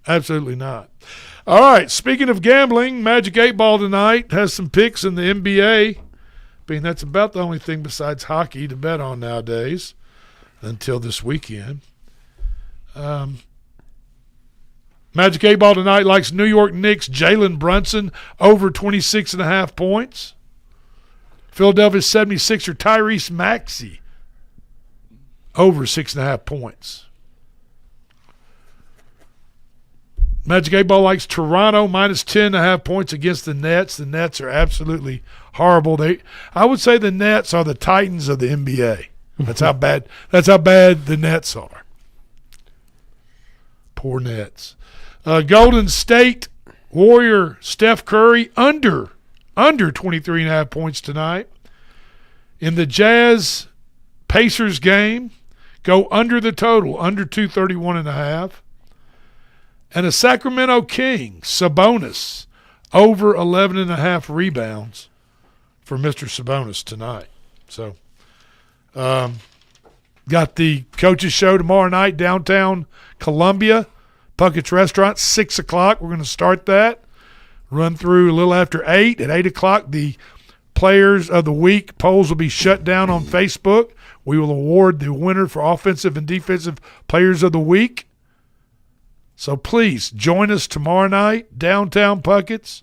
Speaker 3: absolutely not. All right. Speaking of gambling, Magic 8 Ball tonight has some picks in the NBA. I mean, that's about the only thing besides hockey to bet on nowadays until this weekend. Magic 8 Ball tonight likes New York Knicks Jalen Brunson over 26.5 points. Philadelphia 76er Tyrese Maxey over 6.5 points. Magic 8 Ball likes Toronto minus 10.5 points against the Nets. The Nets are absolutely horrible. I would say the Nets are the Titans of the NBA. That's how bad the Nets are. Poor Nets. Golden State Warrior Steph Curry under 23.5 points tonight. In the Jazz Pacers game, go under the total, under 231.5. And a Sacramento King, Sabonis, over 11.5 rebounds for Mr. Sabonis tonight. So, got the coaches show tomorrow night, downtown Columbia, Puckett's Restaurant, 6 o'clock. We're going to start that. Run through a little after 8. At 8 o'clock, the Players of the Week polls will be shut down on Facebook. We will award the winner for Offensive and Defensive Players of the Week. So please join us tomorrow night, downtown Puckett's.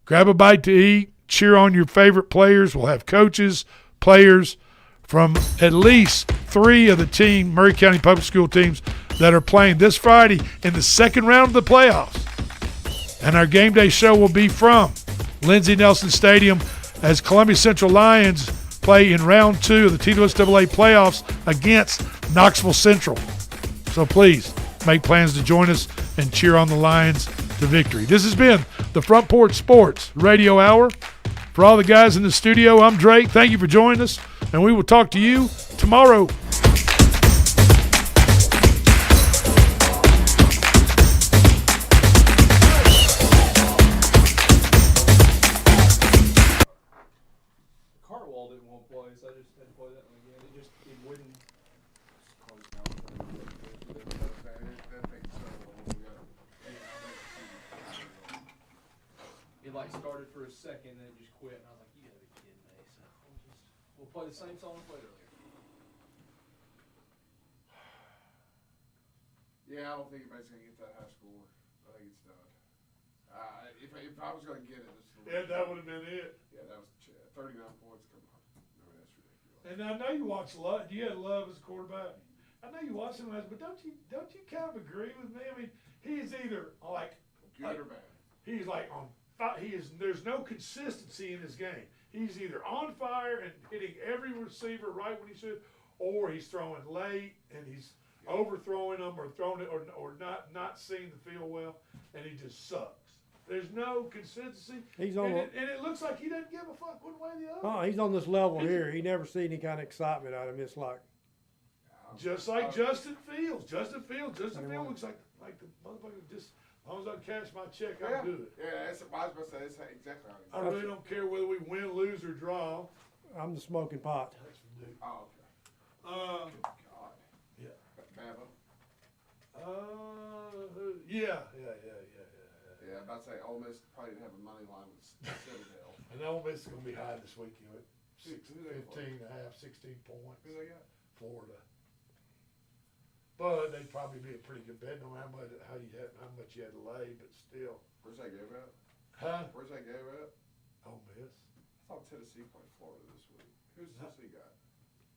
Speaker 3: Grab a bite to eat. Cheer on your favorite players. We'll have coaches, players from at least 3 of the Murray County Public School teams that are playing this Friday in the second round of the playoffs. And our game day show will be from Lindsey Nelson Stadium as Columbia Central Lions play in round 2 of the TWSAA playoffs against Knoxville Central. So please make plans to join us and cheer on the Lions to victory. This has been the Front Porch Sports Radio Hour. For all the guys in the studio, I'm Drake. Thank you for joining us, and we will talk to you tomorrow.
Speaker 10: Cartwall didn't want to play, so I just had to play that one again. It wouldn't. It like started for a second, then it just quit, and I was like, "You gotta be kidding me!" So we'll play the same song we played earlier.
Speaker 8: Yeah, I don't think anybody's gonna get that high score. I think it's done. If I was gonna get it,
Speaker 3: That would have been it.
Speaker 8: Yeah, that was 39 points. Come on, I mean that's ridiculous.
Speaker 3: And I know you watch Love. You had Love as a quarterback. I know you watch him as, but don't you kind of agree with me? I mean, he is either like
Speaker 8: good or bad.
Speaker 3: He's like on. There's no consistency in his game. He's either on fire and hitting every receiver right when he should, or he's throwing late and he's overthrowing them or throwing it or not seeing the field well, and he just sucks. There's no consistency.
Speaker 6: He's on,
Speaker 3: and it looks like he doesn't give a fuck one way or the other.
Speaker 6: Oh, he's on this level here. He never see any kind of excitement out of him. It's like
Speaker 3: just like Justin Fields. Justin Fields looks like the motherfucker just. As long as I cash my check, I'm good.
Speaker 8: Yeah, that's what I was about to say. That's exactly how
Speaker 3: I really don't care whether we win, lose, or draw.
Speaker 6: I'm the smoking pot.
Speaker 8: Oh, okay. Good God.
Speaker 3: Yeah.
Speaker 8: Bama.
Speaker 3: Yeah.
Speaker 8: Yeah, I'm about to say Ole Miss probably didn't have a money line with Citadel.
Speaker 3: And Ole Miss is going to be high this week. 15
Speaker 8: Who they
Speaker 3: 16 points.
Speaker 8: Who they got?
Speaker 3: Florida. But they'd probably be a pretty good bet no matter how much you had to lay, but still.
Speaker 8: Where's that game at?
Speaker 3: Huh?
Speaker 8: Where's that game at?
Speaker 3: Ole Miss.
Speaker 8: I thought Tennessee played Florida this week. Who's Tennessee got?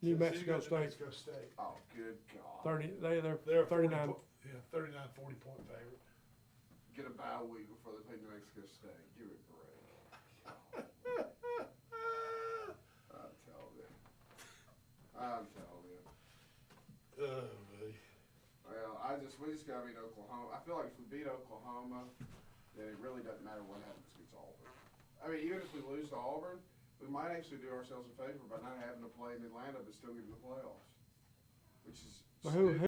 Speaker 6: New Mexico State.
Speaker 3: Mexico State.
Speaker 8: Oh, good God.
Speaker 6: 30. They're 39.
Speaker 3: 39, 40 point favorite.
Speaker 8: Get a bye week before they play New Mexico State. Give it a break. I'm telling you.
Speaker 3: Oh, buddy.
Speaker 8: Well, we just gotta beat Oklahoma. I feel like if we beat Oklahoma, then it really doesn't matter what happens against Auburn. I mean, even if we lose to Auburn, we might actually do ourselves a favor by not having to play in Atlanta but still get in the playoffs, which is.